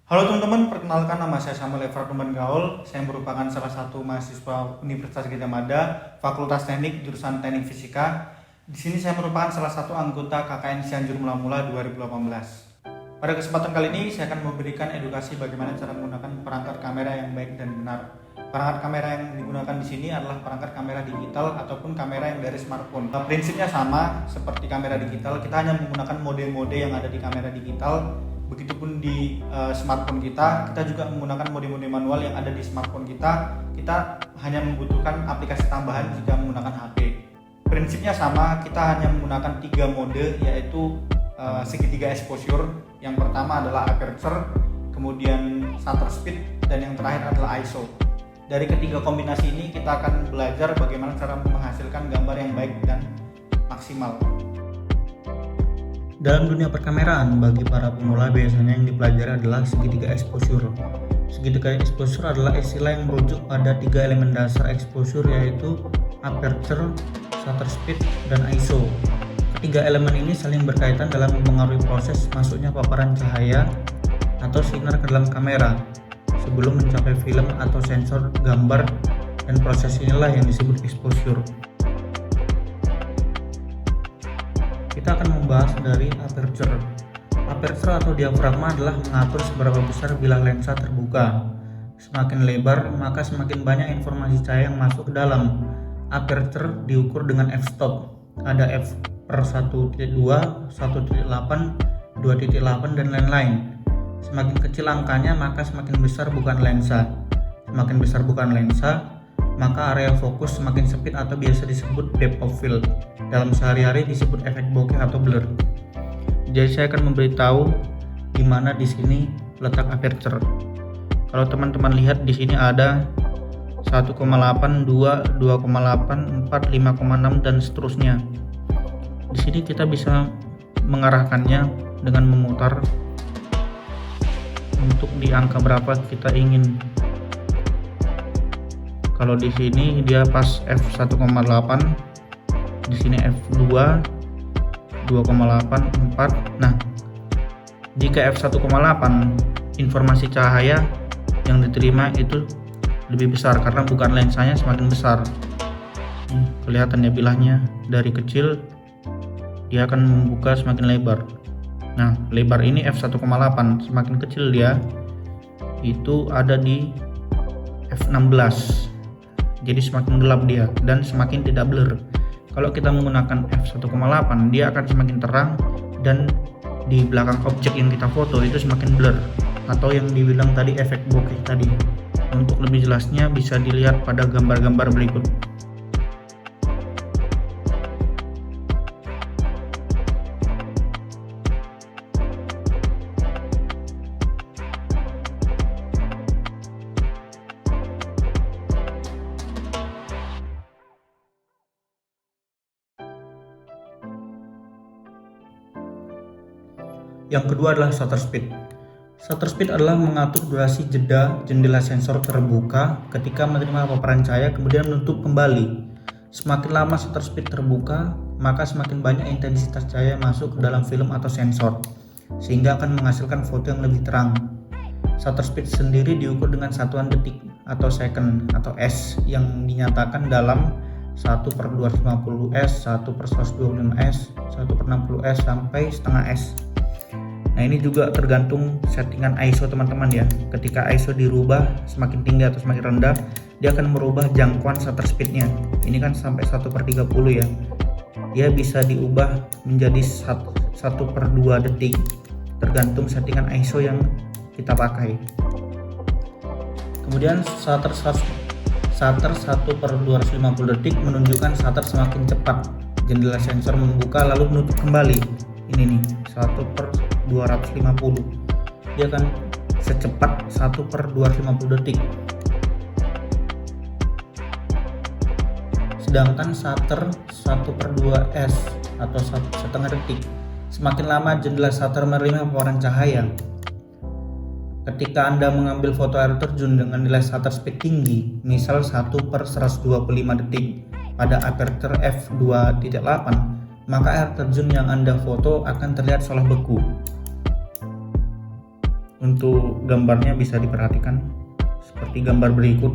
Halo teman-teman, perkenalkan nama saya Samuel Everard Numban Gaul. Saya merupakan salah satu mahasiswa Universitas Gadjah Mada, Fakultas Teknik, jurusan Teknik Fisika. Di sini saya merupakan salah satu anggota KKN Cianjur Mula-Mula 2018. Pada kesempatan kali ini saya akan memberikan edukasi bagaimana cara menggunakan perangkat kamera yang baik dan benar. Perangkat kamera yang digunakan di sini adalah perangkat kamera digital ataupun kamera yang dari smartphone. Prinsipnya sama seperti kamera digital, kita hanya menggunakan mode-mode yang ada di kamera digital. Begitupun di smartphone kita juga menggunakan mode-mode manual yang ada di smartphone kita. Kita hanya membutuhkan aplikasi tambahan jika menggunakan HP. Prinsipnya sama, kita hanya menggunakan 3 mode, yaitu segitiga exposure. Yang pertama adalah aperture, kemudian shutter speed, dan yang terakhir adalah ISO. Dari ketiga kombinasi ini kita akan belajar bagaimana cara menghasilkan gambar yang baik dan maksimal. Dalam dunia perkameraan, bagi para pemula biasanya yang dipelajari adalah segitiga exposure. Segitiga exposure adalah istilah yang merujuk pada 3 elemen dasar exposure, yaitu aperture, shutter speed, dan ISO. Ketiga elemen ini saling berkaitan dalam mempengaruhi proses masuknya paparan cahaya atau sinar ke dalam kamera sebelum mencapai film atau sensor gambar, dan proses inilah yang disebut exposure. Kita akan membahas dari aperture. Aperture atau diafragma adalah mengatur seberapa besar bilah lensa terbuka. Semakin lebar, maka semakin banyak informasi cahaya yang masuk ke dalam. Aperture diukur dengan f-stop. Ada f/1.2, 1.8, 2.8, dan lain-lain. Semakin kecil angkanya, maka semakin besar bukan lensa. Semakin besar bukan lensa, maka area fokus semakin sempit atau biasa disebut depth of field. Dalam sehari-hari disebut efek bokeh atau blur. Jadi saya akan memberitahu di mana di sini letak aperture. Kalau teman-teman lihat di sini ada 1,8, 2, 2,8, 4, 5,6 dan seterusnya. Di sini kita bisa mengarahkannya dengan memutar untuk di angka berapa kita ingin. Kalau di sini dia pas f1,8, di sini f2, 2,8, 4. Nah, jika f1,8 informasi cahaya yang diterima itu lebih besar karena bukan lensanya semakin besar. Kelihatan ya bilahnya, dari kecil dia akan membuka semakin lebar. Nah, lebar ini f1,8, semakin kecil dia itu ada di f16. Jadi semakin gelap dia dan semakin tidak blur. Kalau kita menggunakan f1,8, dia akan semakin terang dan di belakang objek yang kita foto itu semakin blur atau yang dibilang tadi efek bokeh tadi. Untuk lebih jelasnya bisa dilihat pada gambar-gambar berikut. Yang kedua adalah shutter speed. Shutter speed adalah mengatur durasi jeda jendela sensor terbuka ketika menerima paparan cahaya kemudian menutup kembali. Semakin lama shutter speed terbuka, maka semakin banyak intensitas cahaya masuk ke dalam film atau sensor, sehingga akan menghasilkan foto yang lebih terang. Shutter speed sendiri diukur dengan satuan detik atau second atau S yang dinyatakan dalam 1/250s, 1/125s, 1/60s sampai setengah S. Nah, ini juga tergantung settingan ISO teman-teman ya. Ketika ISO dirubah semakin tinggi atau semakin rendah, dia akan merubah jangkauan shutter speednya. Ini kan sampai 1/30 ya. Dia bisa diubah menjadi 1/2 detik, tergantung settingan ISO yang kita pakai. Kemudian shutter 1/250 detik menunjukkan shutter semakin cepat. Jendela sensor membuka lalu menutup kembali. Ini nih 1/250. Dia akan secepat 1/250 detik. Sedangkan shutter 1/2s atau setengah detik. Semakin lama jendela shutter menerima paparan cahaya. Ketika Anda mengambil foto air terjun dengan nilai shutter speed tinggi, misal 1/125 detik pada aperture f2.8, maka air terjun yang Anda foto akan terlihat seolah beku. Untuk gambarnya bisa diperhatikan seperti gambar berikut.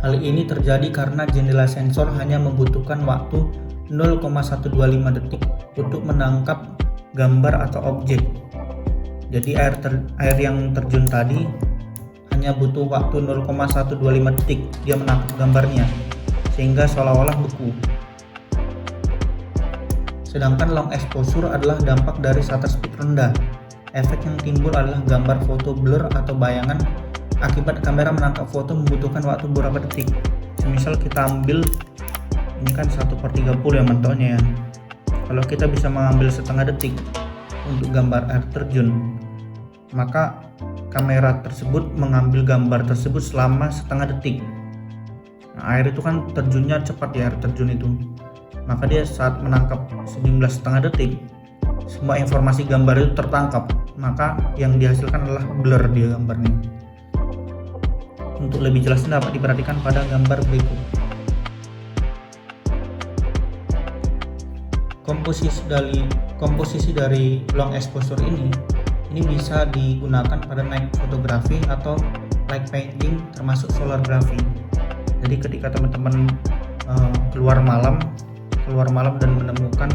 Hal ini terjadi karena jendela sensor hanya membutuhkan waktu 0,125 detik untuk menangkap gambar atau objek. Jadi air yang terjun tadi hanya butuh waktu 0,125 detik dia menangkap gambarnya, sehingga seolah-olah beku. Sedangkan long exposure adalah dampak dari shutter speed rendah. Efek yang timbul adalah gambar foto blur atau bayangan akibat kamera menangkap foto membutuhkan waktu beberapa detik. Misal kita ambil, ini kan 1/30 ya mentoknya ya. Kalau kita bisa mengambil setengah detik untuk gambar air terjun, maka kamera tersebut mengambil gambar tersebut selama setengah detik. Nah, air itu kan terjunnya cepat ya, air terjun itu. Maka dia saat menangkap sejumlah setengah detik, semua informasi gambar itu tertangkap, maka yang dihasilkan adalah blur di gambarnya. Untuk lebih jelasnya dapat diperhatikan pada gambar berikut. Komposisi dari long exposure ini bisa digunakan pada night photography atau light painting termasuk solar graphy. Jadi ketika teman-teman keluar malam dan menemukan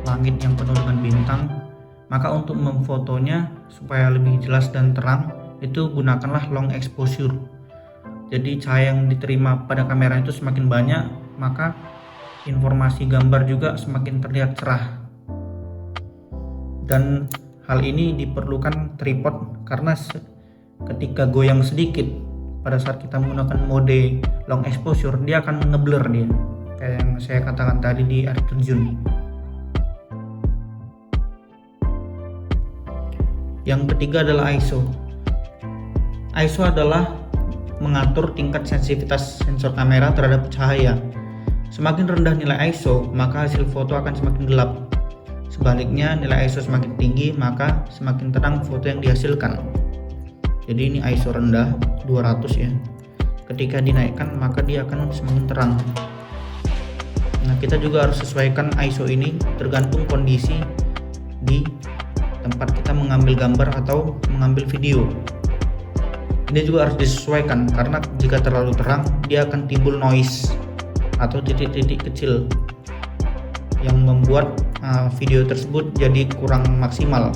langit yang penuh dengan bintang, maka untuk memfotonya supaya lebih jelas dan terang itu gunakanlah long exposure. Jadi cahaya yang diterima pada kamera itu semakin banyak, maka informasi gambar juga semakin terlihat cerah. Dan hal ini diperlukan tripod karena ketika goyang sedikit pada saat kita menggunakan mode long exposure, dia akan ngeblur dia, kayak yang saya katakan tadi di air terjun. Yang ketiga adalah ISO. ISO adalah mengatur tingkat sensitivitas sensor kamera terhadap cahaya. Semakin rendah nilai ISO, maka hasil foto akan semakin gelap. Sebaliknya, nilai ISO semakin tinggi, maka semakin terang foto yang dihasilkan. Jadi ini ISO rendah 200 ya. Ketika dinaikkan, maka dia akan semakin terang. Nah, kita juga harus sesuaikan ISO ini tergantung kondisi di tempat kita mengambil gambar atau mengambil video. Ini juga harus disesuaikan karena jika terlalu terang, dia akan timbul noise atau titik-titik kecil yang membuat video tersebut jadi kurang maksimal.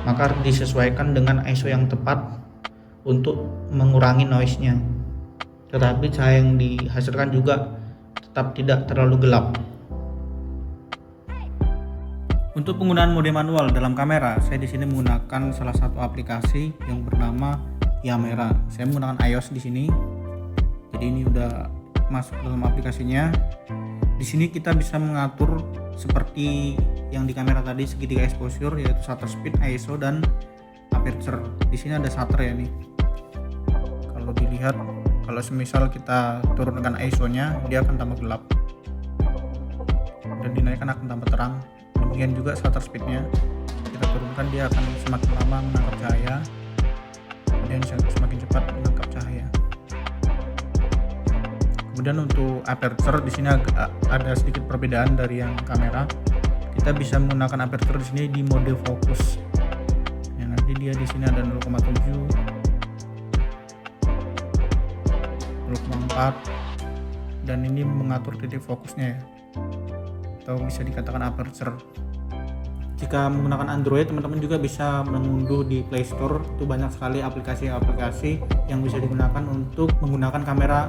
Maka harus disesuaikan dengan ISO yang tepat untuk mengurangi noise-nya. Tetapi cahaya yang dihasilkan juga tetap tidak terlalu gelap. Untuk penggunaan mode manual dalam kamera, saya di sini menggunakan salah satu aplikasi yang bernama Yamera. Saya menggunakan iOS di sini. Jadi ini udah masuk dalam aplikasinya. Di sini kita bisa mengatur seperti yang di kamera tadi, segitiga exposure yaitu shutter speed, ISO dan aperture. Di sini ada shutter ya nih. Kalau dilihat, kalau semisal kita turunkan ISO-nya, dia akan tambah gelap. Dan dinaikkan akan tambah terang. Demikian juga shutter speed-nya. Kita turunkan, dia akan semakin lama menangkap cahaya. Kemudian semakin cepat menangkap cahaya. Kemudian untuk aperture di sini ada sedikit perbedaan dari yang kamera. Kita bisa menggunakan aperture di sini di mode fokus. Ya, nanti dia di sini ada 0,7, 0,4, dan ini mengatur titik fokusnya ya, atau bisa dikatakan aperture. Jika menggunakan Android, teman-teman juga bisa mengunduh di Play Store. Itu banyak sekali aplikasi-aplikasi yang bisa digunakan untuk menggunakan kamera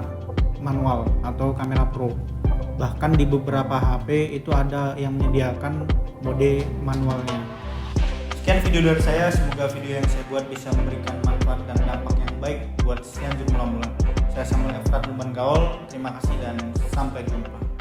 manual atau kamera pro. Bahkan di beberapa HP itu ada yang menyediakan mode manualnya. Sekian video dari saya, semoga video yang saya buat bisa memberikan manfaat dan dampak yang baik buat Cianjur Mula-Mula. Saya Samuel Efrat Lumban Gaul, terima kasih dan sampai jumpa.